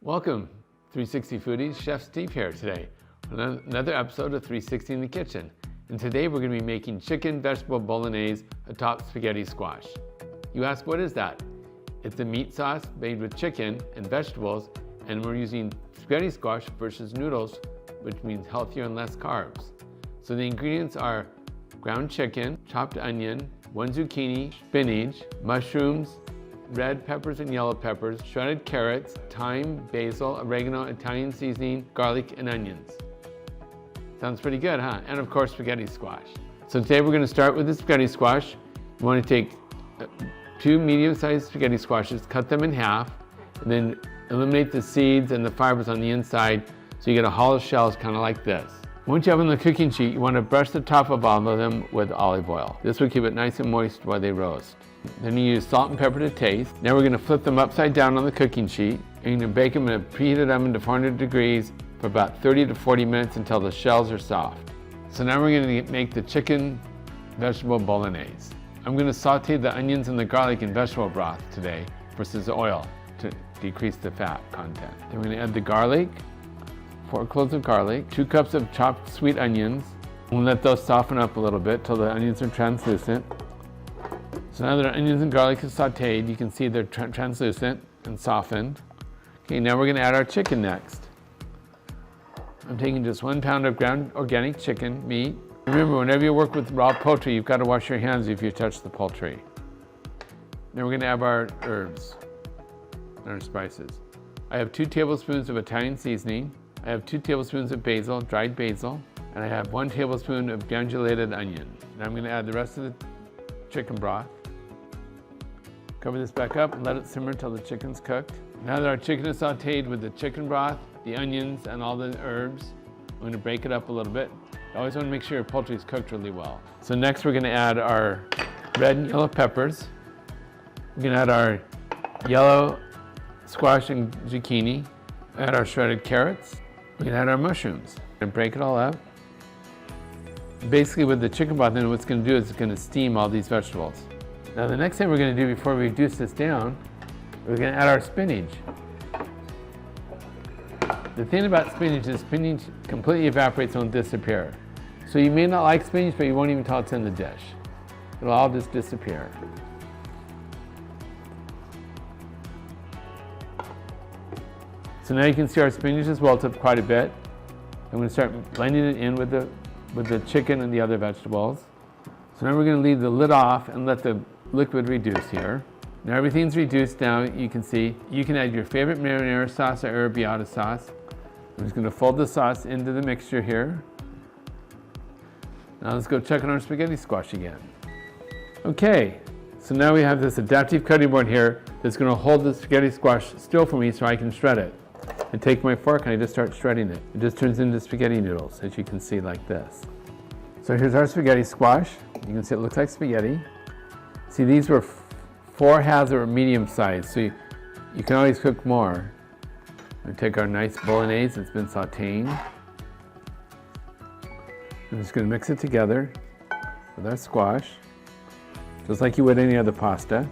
Welcome, 360 Foodies. Chef Steve here today with another episode of 360 in the Kitchen. And today we're going to be making chicken vegetable bolognese atop spaghetti squash. You ask, what is that? It's a meat sauce made with chicken and vegetables, and we're using spaghetti squash versus noodles, which means healthier and less carbs. So the ingredients are ground chicken, chopped onion, 1 zucchini, spinach, mushrooms, red peppers and yellow peppers, shredded carrots, thyme, basil, oregano, Italian seasoning, garlic, and onions. Sounds pretty good, huh? And of course, spaghetti squash. So today we're going to start with the spaghetti squash. You want to take 2 medium-sized spaghetti squashes, cut them in half, and then eliminate the seeds and the fibers on the inside so you get a hollow shell kind of like this. Once you have on the cooking sheet, you want to brush the top of all of them with olive oil. This will keep it nice and moist while they roast. Then you use salt and pepper to taste. Now we're going to flip them upside down on the cooking sheet, and you're going to bake them in a preheated oven to 400 degrees for about 30 to 40 minutes until the shells are soft. So now we're going to make the chicken vegetable bolognese. I'm going to saute the onions and the garlic in vegetable broth today versus oil to decrease the fat content. Then we're going to add the garlic, 4 cloves of garlic, 2 cups of chopped sweet onions. We'll let those soften up a little bit till the onions are translucent. So now that our onions and garlic is sauteed, you can see they're translucent and softened. Okay, now we're going to add our chicken next. I'm taking just 1 pound of ground organic chicken meat. Remember, whenever you work with raw poultry, you've got to wash your hands if you touch the poultry. Now we're going to add our herbs and our spices. I have 2 tablespoons of Italian seasoning. I have 2 tablespoons of basil, dried basil, and I have 1 tablespoon of granulated onion. Now I'm going to add the rest of the chicken broth. Cover this back up and let it simmer until the chicken's cooked. Now that our chicken is sauteed with the chicken broth, the onions, and all the herbs, I'm going to break it up a little bit. You always want to make sure your poultry is cooked really well. So next we're going to add our red and yellow peppers. We're going to add our yellow squash and zucchini. Add our shredded carrots. We're going to add our mushrooms and break it all up. Basically with the chicken broth, then what's going to do is it's going to steam all these vegetables. Now the next thing we're going to do before we reduce this down, we're going to add our spinach. The thing about spinach is spinach completely evaporates and will disappear. So you may not like spinach, but you won't even tell it's in the dish. It'll all just disappear. So now you can see our spinach has wilted quite a bit. I'm going to start blending it in with the chicken and the other vegetables. So now we're going to leave the lid off and let the liquid reduce here. Now everything's reduced now. You can see you can add your favorite marinara sauce or arrabbiata sauce. I'm just going to fold the sauce into the mixture here. Now let's go check on our spaghetti squash again. Okay, so now we have this adaptive cutting board here that's going to hold the spaghetti squash still for me so I can shred it. I take my fork and I just start shredding it. It just turns into spaghetti noodles, as you can see, like this. So here's our spaghetti squash. You can see it looks like spaghetti. See, these were 4 halves that were medium sized, so you can always cook more. We take our nice bolognese that's been sauteing. I'm just going to mix it together with our squash, just like you would any other pasta.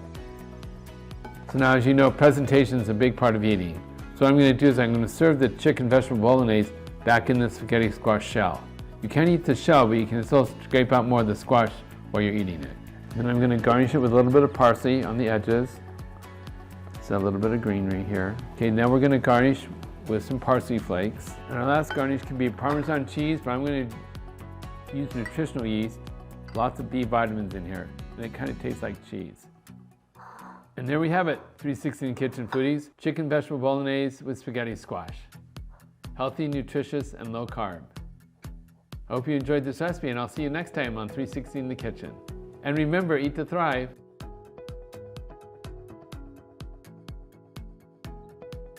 So now, as you know, presentation is a big part of eating. So what I'm going to do is I'm going to serve the chicken vegetable bolognese back in the spaghetti squash shell. You can't eat the shell, but you can still scrape out more of the squash while you're eating it. Then I'm going to garnish it with a little bit of parsley on the edges. So a little bit of greenery here. Okay, now we're going to garnish with some parsley flakes. And our last garnish can be Parmesan cheese, but I'm going to use nutritional yeast. Lots of B vitamins in here, and it kind of tastes like cheese. And there we have it, 360 in the Kitchen Foodies, chicken vegetable bolognese with spaghetti squash. Healthy, nutritious, and low carb. I hope you enjoyed this recipe, and I'll see you next time on 360 in the Kitchen. And remember, eat to thrive.